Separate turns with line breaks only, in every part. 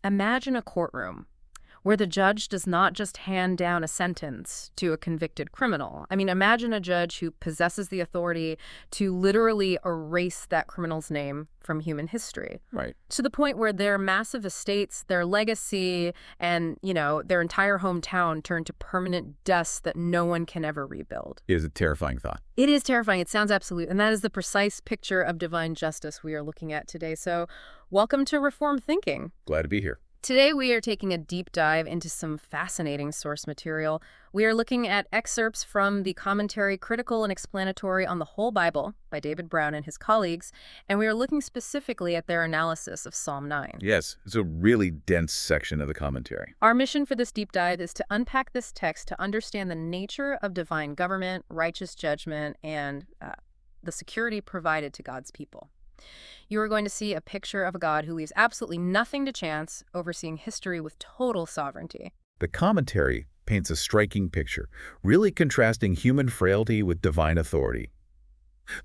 Imagine a courtroom where the judge does not just hand down a sentence to a convicted criminal. I mean, imagine a judge who possesses the authority to literally erase that criminal's name from human history.
Right.
To the point where their massive estates, their legacy, and, their entire hometown turn to permanent dust that no one can ever rebuild.
It is a terrifying thought.
It is terrifying. It sounds absolute. And that is the precise picture of divine justice we are looking at today. So welcome to Reform Thinking.
Glad to be here.
Today, we are taking a deep dive into some fascinating source material. We are looking at excerpts from the commentary Critical and Explanatory on the Whole Bible by David Brown and his colleagues, and we are looking specifically at their analysis of Psalm 9.
Yes, it's a really dense section of the commentary.
Our mission for this deep dive is to unpack this text to understand the nature of divine government, righteous judgment, and the security provided to God's people. You are going to see a picture of a God who leaves absolutely nothing to chance, overseeing history with total sovereignty.
The commentary paints a striking picture, really contrasting human frailty with divine authority.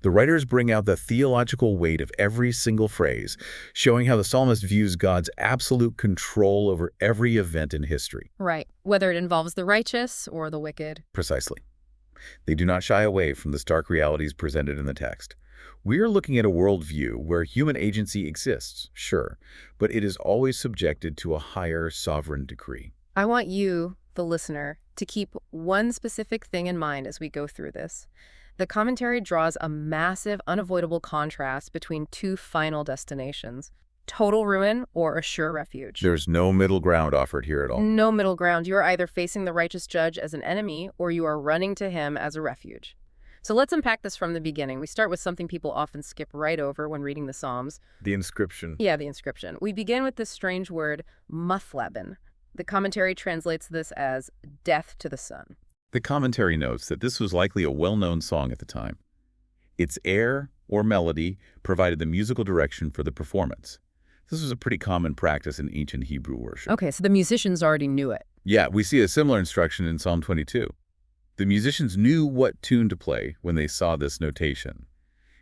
The writers bring out the theological weight of every single phrase, showing how the psalmist views God's absolute control over every event in history.
Right, whether it involves the righteous or the wicked.
Precisely. They do not shy away from the stark realities presented in the text. We are looking at a worldview where human agency exists, sure, but it is always subjected to a higher sovereign decree.
I want you, the listener, to keep one specific thing in mind as we go through this. The commentary draws a massive, unavoidable contrast between two final destinations: total ruin or a sure refuge.
There's no middle ground offered here at all.
No middle ground. You are either facing the righteous judge as an enemy or you are running to him as a refuge. So let's unpack this from the beginning. We start with something people often skip right over when reading the Psalms.
The inscription.
Yeah, the inscription. We begin with this strange word, Muthlabben. The commentary translates this as death to the sun.
The commentary notes that this was likely a well-known song at the time. Its air or melody provided the musical direction for the performance. This was a pretty common practice in ancient Hebrew worship.
Okay, so the musicians already knew it.
Yeah, we see a similar instruction in Psalm 22. The musicians knew what tune to play when they saw this notation.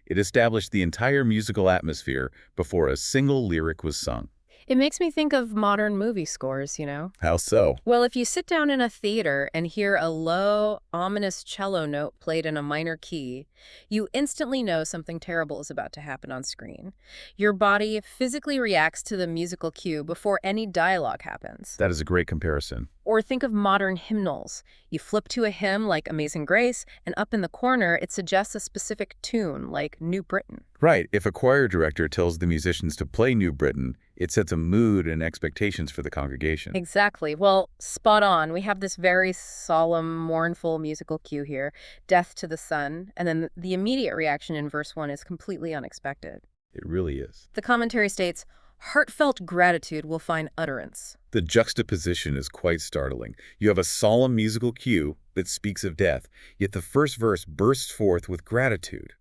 It established the entire musical atmosphere before a single lyric was sung.
It makes me think of modern movie scores,
How so?
Well, if you sit down in a theater and hear a low, ominous cello note played in a minor key, you instantly know something terrible is about to happen on screen. Your body physically reacts to the musical cue before any dialogue happens.
That is a great comparison.
Or think of modern hymnals. You flip to a hymn like Amazing Grace, and up in the corner, it suggests a specific tune, like New Britain.
Right. If a choir director tells the musicians to play New Britain, it sets a mood and expectations for the congregation.
Exactly. Well, spot on. We have this very solemn, mournful musical cue here, death to the sun, and then the immediate reaction in verse 1 is completely unexpected.
It really is.
The commentary states, heartfelt gratitude will find utterance.
The juxtaposition is quite startling. You have a solemn musical cue that speaks of death, yet the first verse bursts forth with gratitude.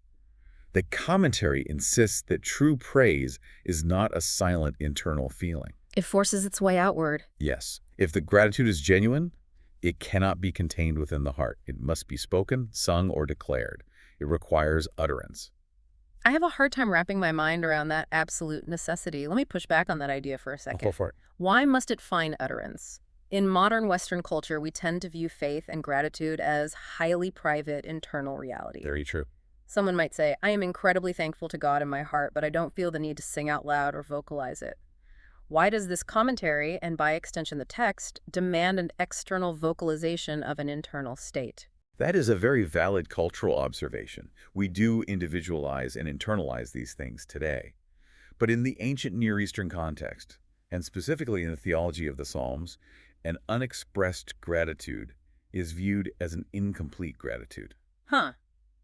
The commentary insists that true praise is not a silent internal feeling.
It forces its way outward.
Yes, if the gratitude is genuine, it cannot be contained within the heart. It must be spoken, sung, or declared. It requires utterance.
I have a hard time wrapping my mind around that absolute necessity. Let me push back on that idea for a second.
Go for it.
Why must it find utterance? In modern Western culture, we tend to view faith and gratitude as highly private, internal reality.
Very true.
Someone might say, I am incredibly thankful to God in my heart, but I don't feel the need to sing out loud or vocalize it. Why does this commentary, and by extension the text, demand an external vocalization of an internal state?
That is a very valid cultural observation. We do individualize and internalize these things today. But in the ancient Near Eastern context, and specifically in the theology of the Psalms, an unexpressed gratitude is viewed as an incomplete gratitude.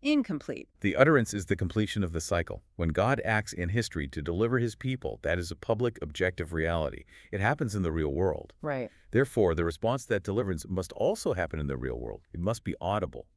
Incomplete.
The utterance is the completion of the cycle. When God acts in history to deliver his people, that is a public, objective reality. It happens in the real world.
Right.
Therefore, the response to that deliverance must also happen in the real world. It must be audible.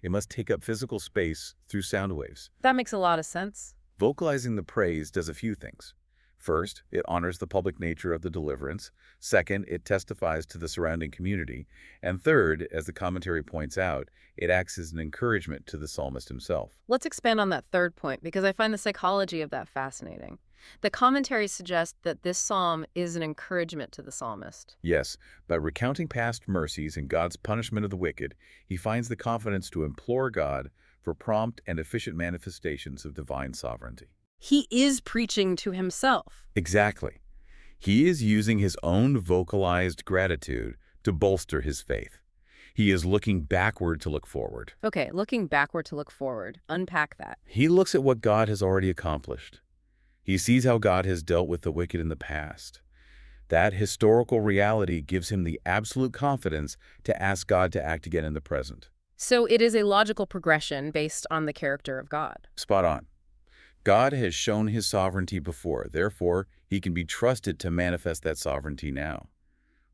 It must take up physical space through sound waves.
That makes a lot of sense.
Vocalizing the praise does a few things. First, it honors the public nature of the deliverance. Second, it testifies to the surrounding community. And third, as the commentary points out, it acts as an encouragement to the psalmist himself.
Let's expand on that third point, because I find the psychology of that fascinating. The commentaries suggest that this psalm is an encouragement to the psalmist.
Yes, by recounting past mercies and God's punishment of the wicked, he finds the confidence to implore God for prompt and efficient manifestations of divine sovereignty.
He is preaching to himself.
Exactly. He is using his own vocalized gratitude to bolster his faith. He is looking backward to look forward.
Okay, looking backward to look forward. Unpack that.
He looks at what God has already accomplished. He sees how God has dealt with the wicked in the past. That historical reality gives him the absolute confidence to ask God to act again in the present.
So it is a logical progression based on the character of God.
Spot on. God has shown his sovereignty before, therefore, he can be trusted to manifest that sovereignty now.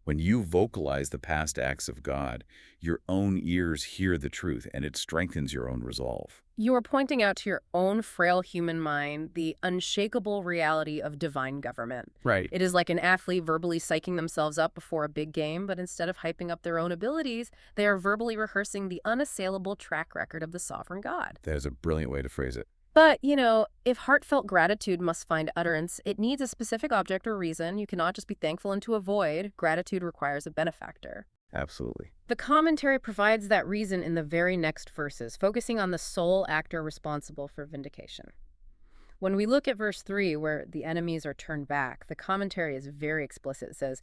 When you vocalize the past acts of God, your own ears hear the truth, and it strengthens your own resolve.
You are pointing out to your own frail human mind the unshakable reality of divine government.
Right.
It is like an athlete verbally psyching themselves up before a big game, but instead of hyping up their own abilities, they are verbally rehearsing the unassailable track record of the sovereign God.
That is a brilliant way to phrase it.
But, if heartfelt gratitude must find utterance, it needs a specific object or reason. You cannot just be thankful into a void. Gratitude requires a benefactor.
Absolutely.
The commentary provides that reason in the very next verses, focusing on the sole actor responsible for vindication. When we look at verse 3, where the enemies are turned back, the commentary is very explicit. It says,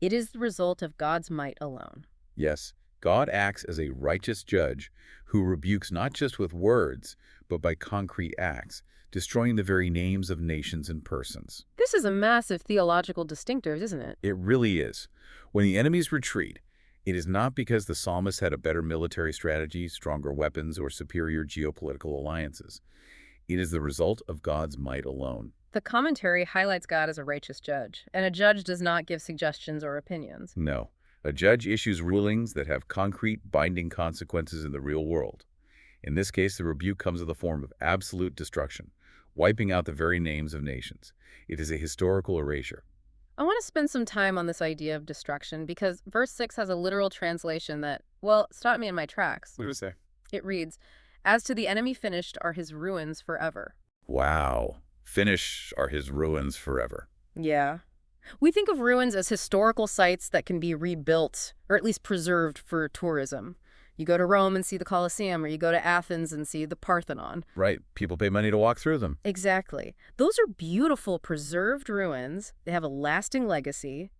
"It is the result of God's might alone."
Yes, God acts as a righteous judge who rebukes not just with words, but by concrete acts, destroying the very names of nations and persons.
This is a massive theological distinctive, isn't it?
It really is. When the enemies retreat, it is not because the psalmist had a better military strategy, stronger weapons, or superior geopolitical alliances. It is the result of God's might alone.
The commentary highlights God as a righteous judge, and a judge does not give suggestions or opinions.
No, a judge issues rulings that have concrete, binding consequences in the real world. In this case, the rebuke comes in the form of absolute destruction, wiping out the very names of nations. It is a historical erasure.
I want to spend some time on this idea of destruction because verse 6 has a literal translation that, well, stopped me in my tracks.
What does it say?
It reads, "As to the enemy finished are his ruins forever."
Wow. Finish are his ruins forever.
Yeah. We think of ruins as historical sites that can be rebuilt, or at least preserved for tourism. You go to Rome and see the Colosseum, or you go to Athens and see the Parthenon.
Right. People pay money to walk through them.
Exactly. Those are beautiful, preserved ruins. They have a lasting legacy.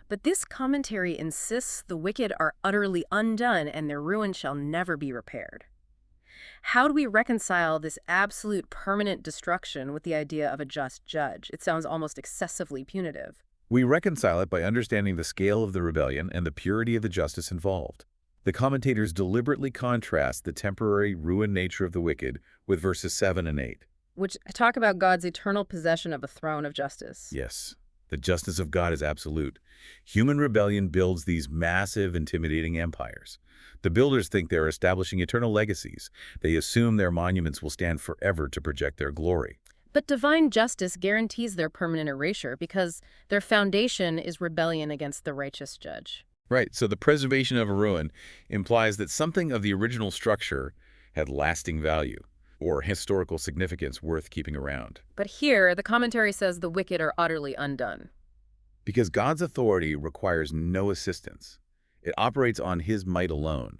But this commentary insists the wicked are utterly undone and their ruin shall never be repaired. How do we reconcile this absolute permanent destruction with the idea of a just judge? It sounds almost excessively punitive.
We reconcile it by understanding the scale of the rebellion and the purity of the justice involved. The commentators deliberately contrast the temporary ruined nature of the wicked with verses 7 and 8.
Which talk about God's eternal possession of a throne of justice.
Yes, the justice of God is absolute. Human rebellion builds these massive, intimidating empires. The builders think they're establishing eternal legacies. They assume their monuments will stand forever to project their glory.
But divine justice guarantees their permanent erasure because their foundation is rebellion against the righteous judge.
Right, so the preservation of a ruin implies that something of the original structure had lasting value or historical significance worth keeping around.
But here, the commentary says the wicked are utterly undone.
Because God's authority requires no assistance. It operates on his might alone.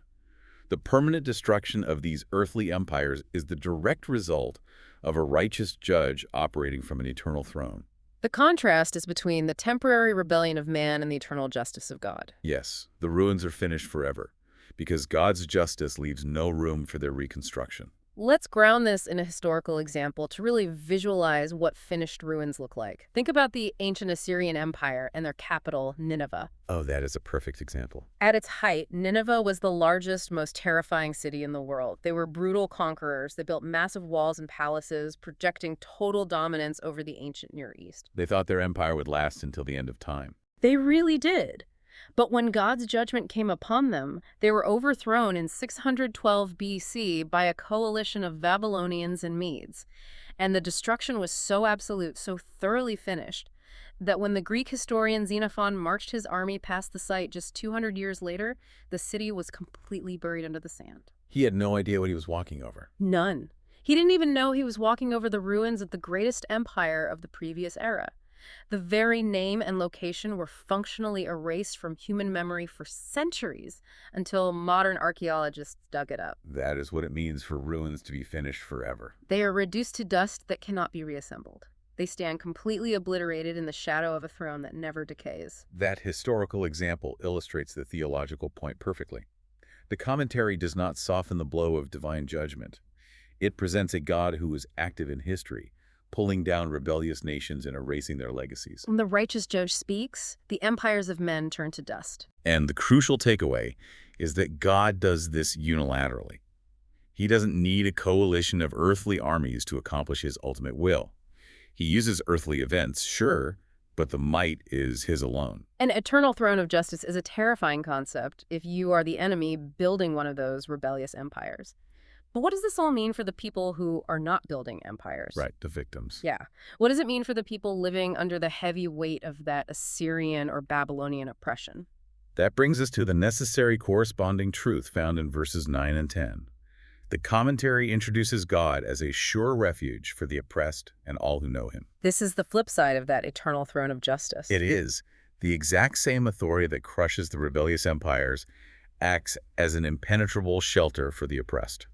The permanent destruction of these earthly empires is the direct result of a righteous judge operating from an eternal throne.
The contrast is between the temporary rebellion of man and the eternal justice of God.
Yes, the ruins are finished forever, because God's justice leaves no room for their reconstruction.
Let's ground this in a historical example to really visualize what finished ruins look like. Think about the ancient Assyrian Empire and their capital, Nineveh.
Oh, that is a perfect example.
At its height, Nineveh was the largest, most terrifying city in the world. They were brutal conquerors. They built massive walls and palaces, projecting total dominance over the ancient Near East.
They thought their empire would last until the end of time.
They really did. But when God's judgment came upon them, they were overthrown in 612 BC by a coalition of Babylonians and Medes. And the destruction was so absolute, so thoroughly finished, that when the Greek historian Xenophon marched his army past the site just 200 years later, the city was completely buried under the sand.
He had no idea what he was walking over.
None. He didn't even know he was walking over the ruins of the greatest empire of the previous era. The very name and location were functionally erased from human memory for centuries until modern archaeologists dug it up.
That is what it means for ruins to be finished forever.
They are reduced to dust that cannot be reassembled. They stand completely obliterated in the shadow of a throne that never decays.
That historical example illustrates the theological point perfectly. The commentary does not soften the blow of divine judgment. It presents a God who is active in history, pulling down rebellious nations and erasing their legacies.
When the righteous judge speaks, the empires of men turn to dust.
And the crucial takeaway is that God does this unilaterally. He doesn't need a coalition of earthly armies to accomplish his ultimate will. He uses earthly events, sure, but the might is his alone.
An eternal throne of justice is a terrifying concept if you are the enemy building one of those rebellious empires. But what does this all mean for the people who are not building empires?
Right, the victims.
Yeah. What does it mean for the people living under the heavy weight of that Assyrian or Babylonian oppression?
That brings us to the necessary corresponding truth found in verses 9 and 10. The commentary introduces God as a sure refuge for the oppressed and all who know him.
This is the flip side of that eternal throne of justice.
It is. The exact same authority that crushes the rebellious empires acts as an impenetrable shelter for the oppressed.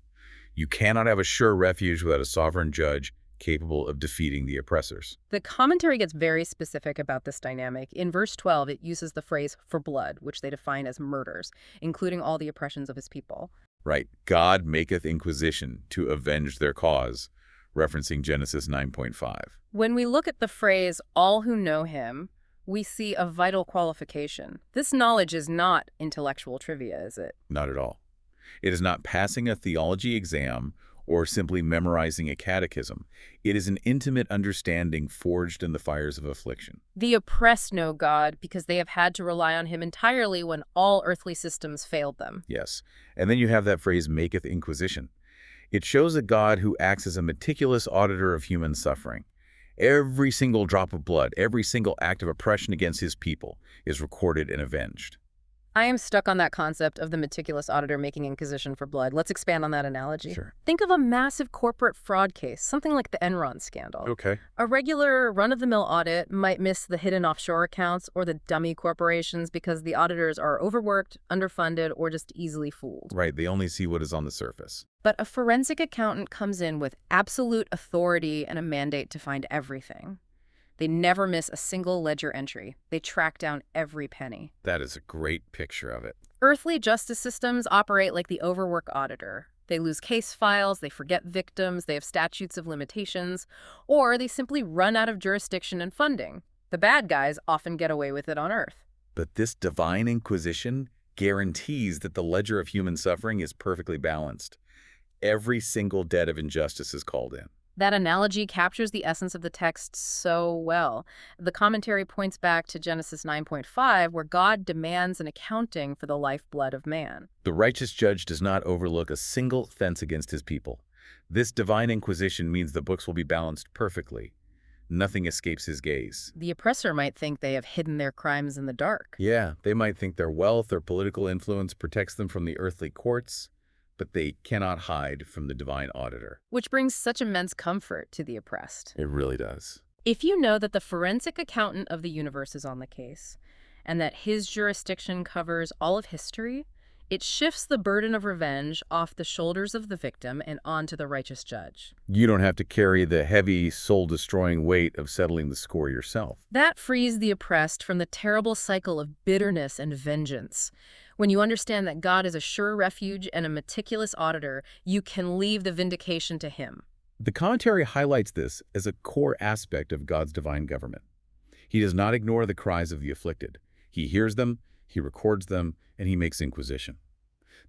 You cannot have a sure refuge without a sovereign judge capable of defeating the oppressors.
The commentary gets very specific about this dynamic. In verse 12, it uses the phrase for blood, which they define as murders, including all the oppressions of his people.
Right. God maketh inquisition to avenge their cause, referencing Genesis 9.5.
When we look at the phrase, all who know him, we see a vital qualification. This knowledge is not intellectual trivia, is it?
Not at all. It is not passing a theology exam or simply memorizing a catechism. It is an intimate understanding forged in the fires of affliction.
The oppressed know God because they have had to rely on him entirely when all earthly systems failed them.
Yes. And then you have that phrase, maketh inquisition. It shows a God who acts as a meticulous auditor of human suffering. Every single drop of blood, every single act of oppression against his people is recorded and avenged.
I am stuck on that concept of the meticulous auditor making inquisition for blood. Let's expand on that analogy.
Sure.
Think of a massive corporate fraud case, something like the Enron scandal.
Okay.
A regular run-of-the-mill audit might miss the hidden offshore accounts or the dummy corporations because the auditors are overworked, underfunded, or just easily fooled.
Right. They only see what is on the surface.
But a forensic accountant comes in with absolute authority and a mandate to find everything. They never miss a single ledger entry. They track down every penny.
That is a great picture of it.
Earthly justice systems operate like the overwork auditor. They lose case files, they forget victims, they have statutes of limitations, or they simply run out of jurisdiction and funding. The bad guys often get away with it on Earth.
But this divine inquisition guarantees that the ledger of human suffering is perfectly balanced. Every single debt of injustice is called in.
That analogy captures the essence of the text so well. The commentary points back to Genesis 9.5, where God demands an accounting for the lifeblood of man.
The righteous judge does not overlook a single offense against his people. This divine inquisition means the books will be balanced perfectly. Nothing escapes his gaze.
The oppressor might think they have hidden their crimes in the dark.
Yeah, they might think their wealth or political influence protects them from the earthly courts, but they cannot hide from the divine auditor.
Which brings such immense comfort to the oppressed.
It really does.
If you know that the forensic accountant of the universe is on the case, and that his jurisdiction covers all of history, it shifts the burden of revenge off the shoulders of the victim and onto the righteous judge.
You don't have to carry the heavy, soul-destroying weight of settling the score yourself.
That frees the oppressed from the terrible cycle of bitterness and vengeance. When you understand that God is a sure refuge and a meticulous auditor, you can leave the vindication to him.
The commentary highlights this as a core aspect of God's divine government. He does not ignore the cries of the afflicted. He hears them, he records them, and he makes inquisition.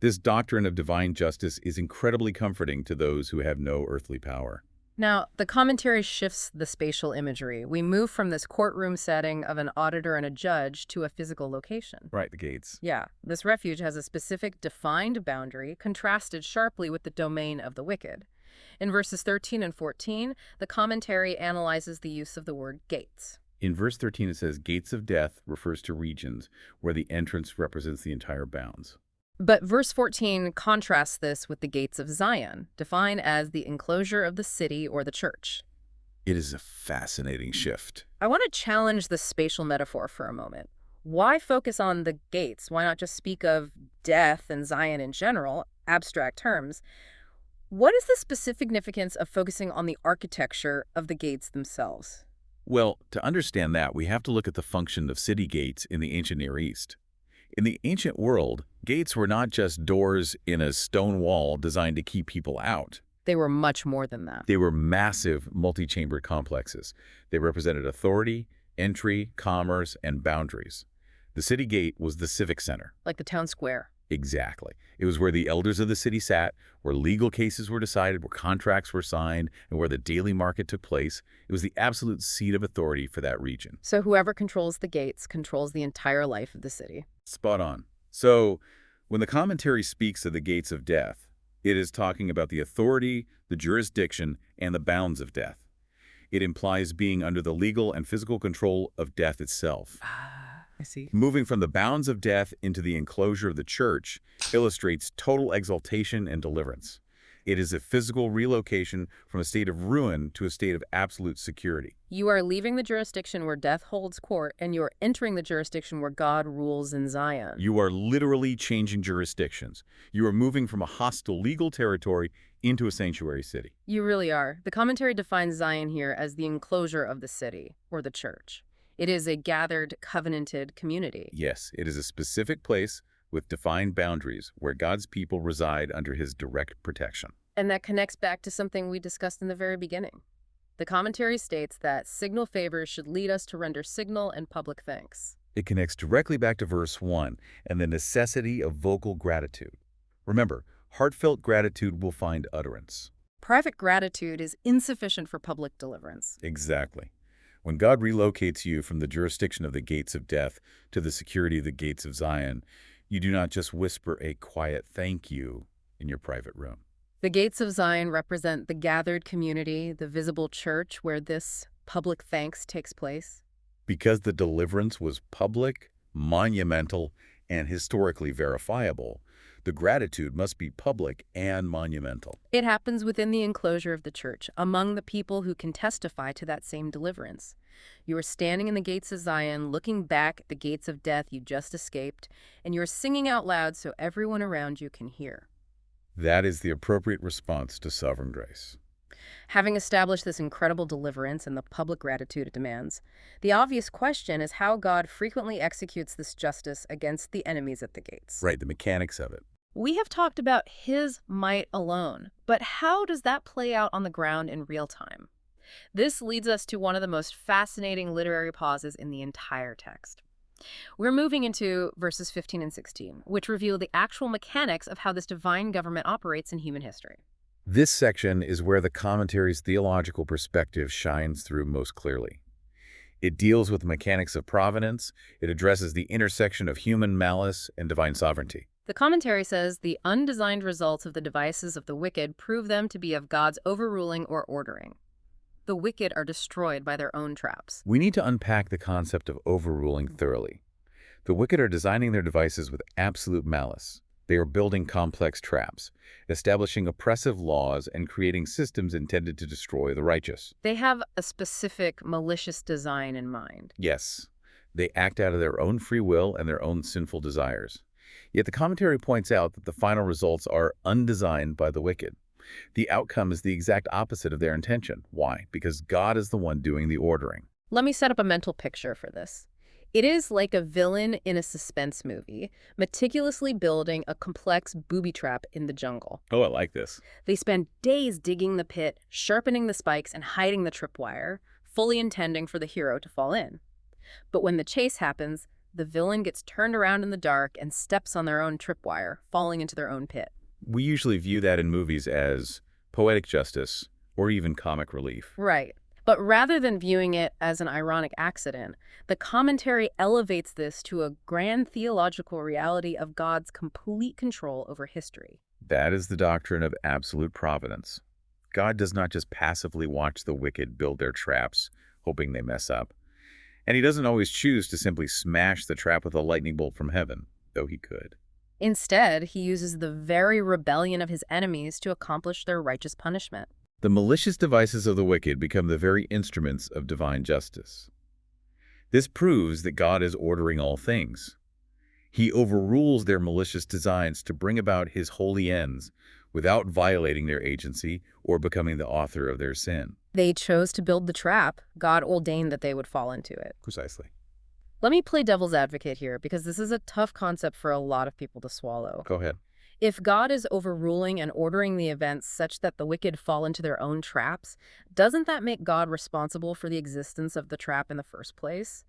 This doctrine of divine justice is incredibly comforting to those who have no earthly power.
Now, the commentary shifts the spatial imagery. We move from this courtroom setting of an auditor and a judge to a physical location.
Right, the gates.
Yeah, this refuge has a specific defined boundary contrasted sharply with the domain of the wicked. In verses 13 and 14, the commentary analyzes the use of the word gates.
In verse 13, it says, gates of death refers to regions where the entrance represents the entire bounds.
But verse 14 contrasts this with the gates of Zion, defined as the enclosure of the city or the church.
It is a fascinating shift.
I want to challenge the spatial metaphor for a moment. Why focus on the gates? Why not just speak of death and Zion in general, abstract terms? What is the specific significance of focusing on the architecture of the gates themselves?
Well, to understand that, we have to look at the function of city gates in the ancient Near East. In the ancient world, gates were not just doors in a stone wall designed to keep people out.
They were much more than that.
They were massive, multi-chambered complexes. They represented authority, entry, commerce, and boundaries. The city gate was the civic center.
Like the town square.
Exactly. It was where the elders of the city sat, where legal cases were decided, where contracts were signed, and where the daily market took place. It was the absolute seat of authority for that region.
So whoever controls the gates controls the entire life of the city.
Spot on. So, when the commentary speaks of the gates of death, it is talking about the authority, the jurisdiction, and the bounds of death. It implies being under the legal and physical control of death itself.
I see.
Moving from the bounds of death into the enclosure of the church illustrates total exaltation and deliverance. It is a physical relocation from a state of ruin to a state of absolute security.
You are leaving the jurisdiction where death holds court, and you are entering the jurisdiction where God rules in Zion.
You are literally changing jurisdictions. You are moving from a hostile legal territory into a sanctuary city.
You really are. The commentary defines Zion here as the enclosure of the city, or the church. It is a gathered, covenanted community.
Yes, it is a specific place with defined boundaries where God's people reside under his direct protection.
And that connects back to something we discussed in the very beginning. The commentary states that signal favors should lead us to render signal and public thanks.
It connects directly back to verse 1 and the necessity of vocal gratitude. Remember, heartfelt gratitude will find utterance.
Private gratitude is insufficient for public deliverance.
Exactly. When God relocates you from the jurisdiction of the gates of death to the security of the gates of Zion, you do not just whisper a quiet thank you in your private room.
The gates of Zion represent the gathered community, the visible church where this public thanks takes place.
Because the deliverance was public, monumental, and historically verifiable, the gratitude must be public and monumental.
It happens within the enclosure of the church, among the people who can testify to that same deliverance. You are standing in the gates of Zion, looking back at the gates of death you just escaped, and you are singing out loud so everyone around you can hear.
That is the appropriate response to sovereign grace.
Having established this incredible deliverance and the public gratitude it demands, the obvious question is how God frequently executes this justice against the enemies at the gates.
Right, the mechanics of it.
We have talked about his might alone, but how does that play out on the ground in real time? This leads us to one of the most fascinating literary pauses in the entire text. We're moving into verses 15 and 16, which reveal the actual mechanics of how this divine government operates in human history.
This section is where the commentary's theological perspective shines through most clearly. It deals with the mechanics of providence. It addresses the intersection of human malice and divine sovereignty.
The commentary says the undesigned results of the devices of the wicked prove them to be of God's overruling or ordering. The wicked are destroyed by their own traps.
We need to unpack the concept of overruling thoroughly. The wicked are designing their devices with absolute malice. They are building complex traps, establishing oppressive laws, and creating systems intended to destroy the righteous.
They have a specific malicious design in mind.
Yes, they act out of their own free will and their own sinful desires. Yet the commentary points out that the final results are undesigned by the wicked. The outcome is the exact opposite of their intention. Why? Because God is the one doing the ordering.
Let me set up a mental picture for this. It is like a villain in a suspense movie, meticulously building a complex booby trap in the jungle.
Oh, I like this.
They spend days digging the pit, sharpening the spikes, and hiding the tripwire, fully intending for the hero to fall in. But when the chase happens, the villain gets turned around in the dark and steps on their own tripwire, falling into their own pit.
We usually view that in movies as poetic justice or even comic relief.
Right. But rather than viewing it as an ironic accident, the commentary elevates this to a grand theological reality of God's complete control over history.
That is the doctrine of absolute providence. God does not just passively watch the wicked build their traps, hoping they mess up. And he doesn't always choose to simply smash the trap with a lightning bolt from heaven, though he could.
Instead, he uses the very rebellion of his enemies to accomplish their righteous punishment.
The malicious devices of the wicked become the very instruments of divine justice. This proves that God is ordering all things. He overrules their malicious designs to bring about his holy ends without violating their agency or becoming the author of their sin.
They chose to build the trap. God ordained that they would fall into it.
Precisely.
Let me play devil's advocate here, because this is a tough concept for a lot of people to swallow.
Go ahead.
If God is overruling and ordering the events such that the wicked fall into their own traps, doesn't that make God responsible for the existence of the trap in the first place?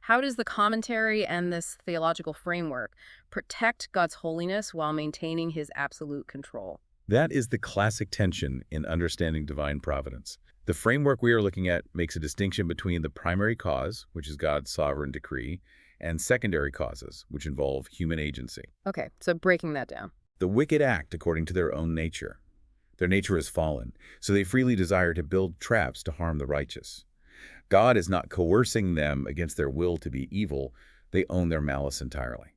How does the commentary and this theological framework protect God's holiness while maintaining his absolute control?
That is the classic tension in understanding divine providence. The framework we are looking at makes a distinction between the primary cause, which is God's sovereign decree, and secondary causes, which involve human agency.
Okay, so breaking that down.
The wicked act according to their own nature. Their nature is fallen, so they freely desire to build traps to harm the righteous. God is not coercing them against their will to be evil. They own their malice entirely.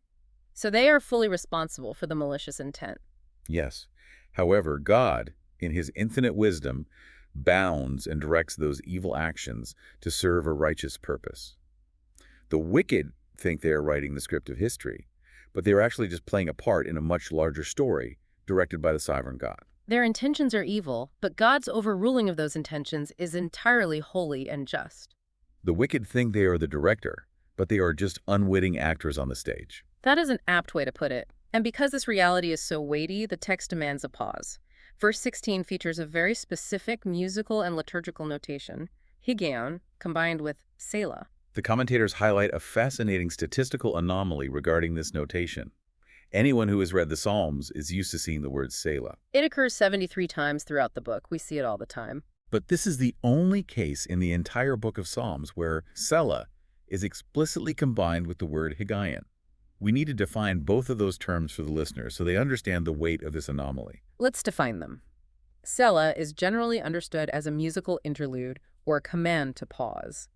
So they are fully responsible for the malicious intent.
Yes. However, God, in his infinite wisdom, bounds and directs those evil actions to serve a righteous purpose. The wicked think they are writing the script of history, but they are actually just playing a part in a much larger story directed by the sovereign God.
Their intentions are evil, but God's overruling of those intentions is entirely holy and just.
The wicked think they are the director, but they are just unwitting actors on the stage.
That is an apt way to put it. And because this reality is so weighty, the text demands a pause. Verse 16 features a very specific musical and liturgical notation, Higgaion, combined with Selah.
The commentators highlight a fascinating statistical anomaly regarding this notation. Anyone who has read the Psalms is used to seeing the word Selah.
It occurs 73 times throughout the book. We see it all the time.
But this is the only case in the entire book of Psalms where Selah is explicitly combined with the word Higgaion. We need to define both of those terms for the listeners so they understand the weight of this anomaly.
Let's define them. Selah is generally understood as a musical interlude or a command to pause.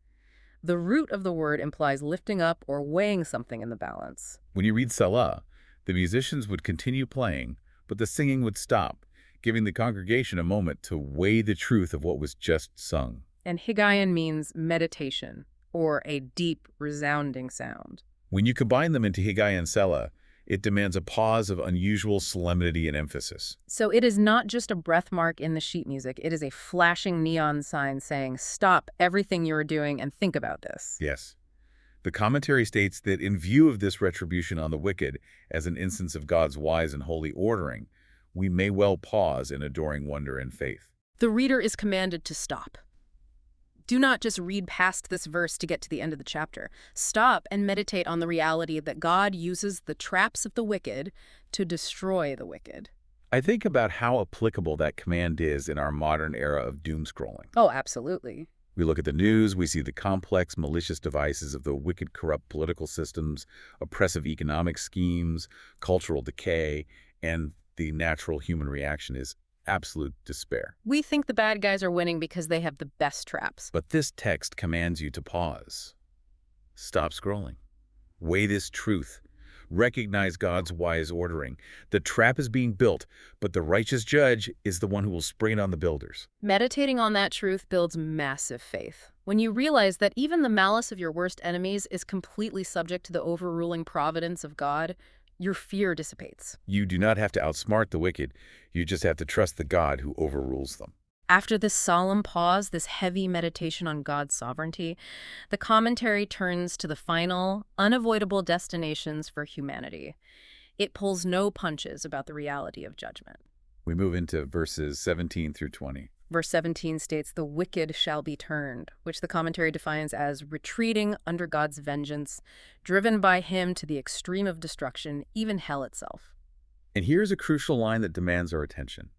The root of the word implies lifting up or weighing something in the balance.
When you read Selah, the musicians would continue playing, but the singing would stop, giving the congregation a moment to weigh the truth of what was just sung.
And Higgaion means meditation, or a deep, resounding sound.
When you combine them into Higgaion Selah, it demands a pause of unusual solemnity and emphasis.
So it is not just a breath mark in the sheet music. It is a flashing neon sign saying, stop everything you are doing and think about this.
Yes. The commentary states that in view of this retribution on the wicked as an instance of God's wise and holy ordering, we may well pause in adoring wonder and faith.
The reader is commanded to stop. Do not just read past this verse to get to the end of the chapter. Stop and meditate on the reality that God uses the traps of the wicked to destroy the wicked.
I think about how applicable that command is in our modern era of doom scrolling.
Oh, absolutely.
We look at the news, we see the complex, malicious devices of the wicked, corrupt political systems, oppressive economic schemes, cultural decay, and the natural human reaction is absolute despair.
We think the bad guys are winning because they have the best traps.
But this text commands you to pause. Stop scrolling. Weigh this truth. Recognize God's wise ordering. The trap is being built, but the righteous judge is the one who will spring it on the builders.
Meditating on that truth builds massive faith. When you realize that even the malice of your worst enemies is completely subject to the overruling providence of God, your fear dissipates.
You do not have to outsmart the wicked. You just have to trust the God who overrules them.
After this solemn pause, this heavy meditation on God's sovereignty, the commentary turns to the final, unavoidable destinations for humanity. It pulls no punches about the reality of judgment.
We move into verses 17 through 20.
Verse 17 states, "The wicked shall be turned," which the commentary defines as retreating under God's vengeance, driven by him to the extreme of destruction, even hell itself.
And here's a crucial line that demands our attention.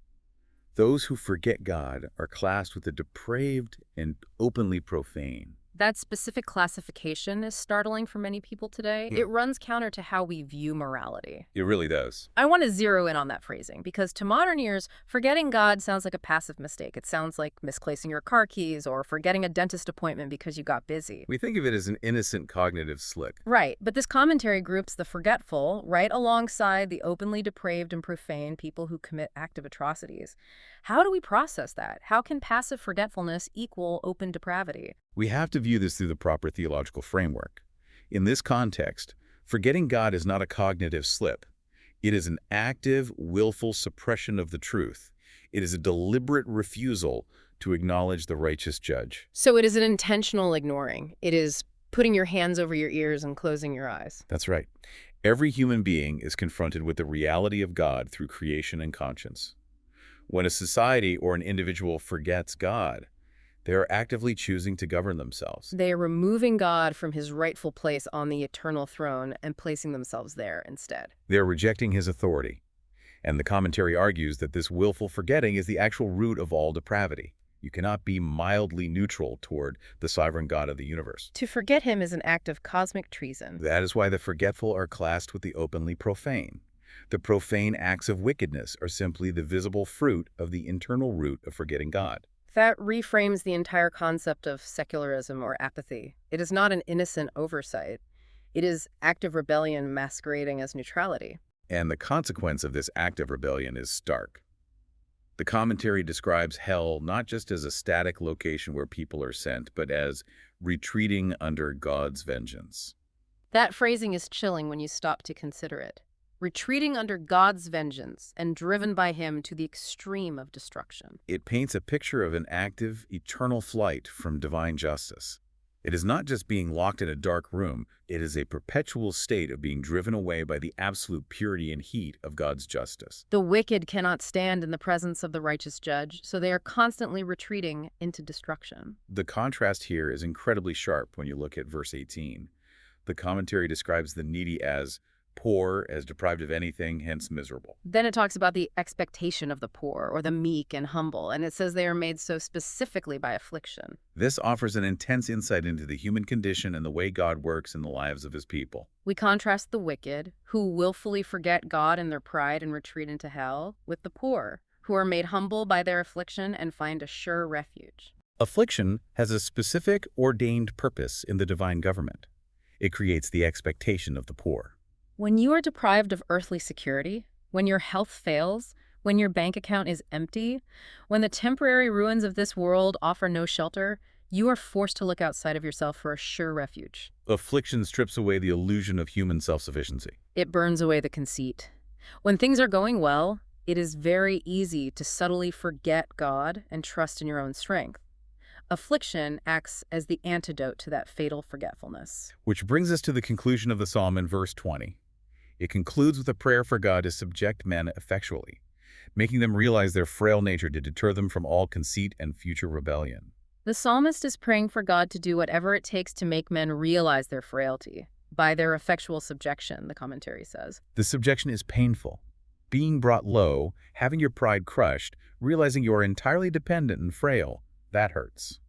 Those who forget God are classed with the depraved and openly profane.
That specific classification is startling for many people today. It runs counter to how we view morality.
It really does.
I want to zero in on that phrasing because to modern ears, forgetting God sounds like a passive mistake. It sounds like misplacing your car keys or forgetting a dentist appointment because you got busy.
We think of it as an innocent cognitive slip.
Right, but this commentary groups the forgetful right alongside the openly depraved and profane people who commit active atrocities. How do we process that? How can passive forgetfulness equal open depravity?
We have to view this through the proper theological framework. In this context, forgetting God is not a cognitive slip. It is an active, willful suppression of the truth. It is a deliberate refusal to acknowledge the righteous judge.
So it is an intentional ignoring. It is putting your hands over your ears and closing your eyes.
That's right. Every human being is confronted with the reality of God through creation and conscience. When a society or an individual forgets God, they are actively choosing to govern themselves.
They are removing God from his rightful place on the eternal throne and placing themselves there instead.
They are rejecting his authority. And the commentary argues that this willful forgetting is the actual root of all depravity. You cannot be mildly neutral toward the sovereign God of the universe.
To forget him is an act of cosmic treason.
That is why the forgetful are classed with the openly profane. The profane acts of wickedness are simply the visible fruit of the internal root of forgetting God.
That reframes the entire concept of secularism or apathy. It is not an innocent oversight. It is active rebellion masquerading as neutrality.
And the consequence of this act of rebellion is stark. The commentary describes hell not just as a static location where people are sent, but as retreating under God's vengeance.
That phrasing is chilling when you stop to consider it. Retreating under God's vengeance and driven by him to the extreme of destruction.
It paints a picture of an active, eternal flight from divine justice. It is not just being locked in a dark room, it is a perpetual state of being driven away by the absolute purity and heat of God's justice.
The wicked cannot stand in the presence of the righteous judge, so they are constantly retreating into destruction.
The contrast here is incredibly sharp when you look at verse 18. The commentary describes the needy as poor, as deprived of anything, hence miserable.
Then it talks about the expectation of the poor, or the meek and humble, and it says they are made so specifically by affliction.
This offers an intense insight into the human condition and the way God works in the lives of his people.
We contrast the wicked, who willfully forget God in their pride and retreat into hell, with the poor, who are made humble by their affliction and find a sure refuge.
Affliction has a specific, ordained purpose in the divine government. It creates the expectation of the poor.
When you are deprived of earthly security, when your health fails, when your bank account is empty, when the temporary ruins of this world offer no shelter, you are forced to look outside of yourself for a sure refuge.
Affliction strips away the illusion of human self-sufficiency.
It burns away the conceit. When things are going well, it is very easy to subtly forget God and trust in your own strength. Affliction acts as the antidote to that fatal forgetfulness.
Which brings us to the conclusion of the psalm in verse 20. It concludes with a prayer for God to subject men effectually, making them realize their frail nature to deter them from all conceit and future rebellion.
The psalmist is praying for God to do whatever it takes to make men realize their frailty, by their effectual subjection, the commentary says.
The subjection is painful. Being brought low, having your pride crushed, realizing you are entirely dependent and frail, that hurts.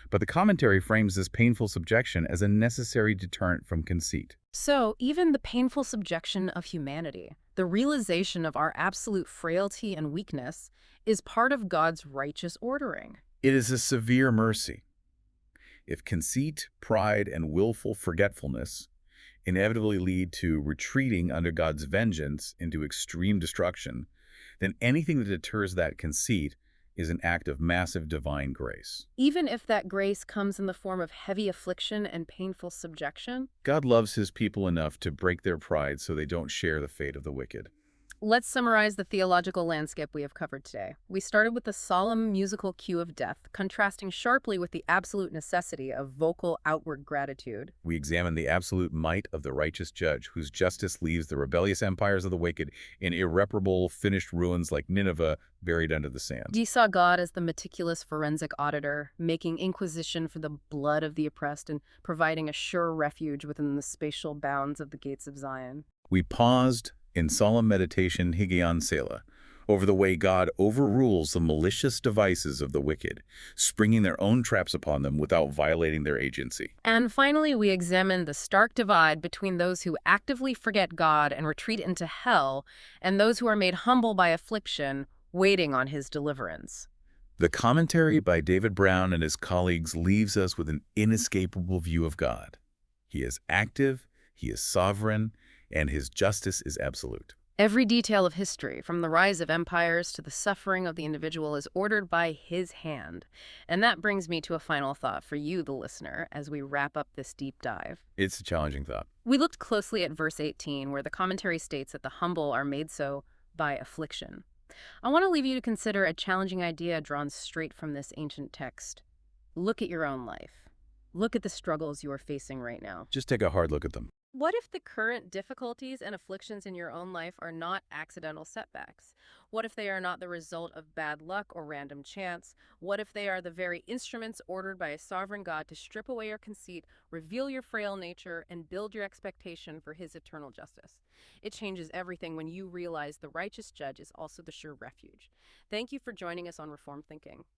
But the commentary frames this painful subjection as a necessary deterrent from conceit.
So, even the painful subjection of humanity, the realization of our absolute frailty and weakness, is part of God's righteous ordering.
It is a severe mercy. If conceit, pride, and willful forgetfulness inevitably lead to retreating under God's vengeance into extreme destruction, then anything that deters that conceit is an act of massive divine grace.
Even if that grace comes in the form of heavy affliction and painful subjection?
God loves his people enough to break their pride so they don't share the fate of the wicked.
Let's summarize the theological landscape we have covered today. We started with the solemn musical cue of death, contrasting sharply with the absolute necessity of vocal outward gratitude.
We examined the absolute might of the righteous judge, whose justice leaves the rebellious empires of the wicked in irreparable, finished ruins like Nineveh, buried under the sand.
We saw God as the meticulous forensic auditor, making inquisition for the blood of the oppressed and providing a sure refuge within the spatial bounds of the gates of Zion.
We paused in solemn meditation, Higgaion Selah, over the way God overrules the malicious devices of the wicked, springing their own traps upon them without violating their agency.
And finally, we examine the stark divide between those who actively forget God and retreat into hell, and those who are made humble by affliction, waiting on his deliverance.
The commentary by David Brown and his colleagues leaves us with an inescapable view of God. He is active, he is sovereign, and his justice is absolute.
Every detail of history, from the rise of empires to the suffering of the individual, is ordered by his hand. And that brings me to a final thought for you, the listener, as we wrap up this deep dive.
It's a challenging thought.
We looked closely at verse 18, where the commentary states that the humble are made so by affliction. I want to leave you to consider a challenging idea drawn straight from this ancient text. Look at your own life. Look at the struggles you are facing right now.
Just take a hard look at them.
What if the current difficulties and afflictions in your own life are not accidental setbacks? What if they are not the result of bad luck or random chance? What if they are the very instruments ordered by a sovereign God to strip away your conceit, reveal your frail nature, and build your expectation for his eternal justice? It changes everything when you realize the righteous judge is also the sure refuge. Thank you for joining us on Reformed Thinking.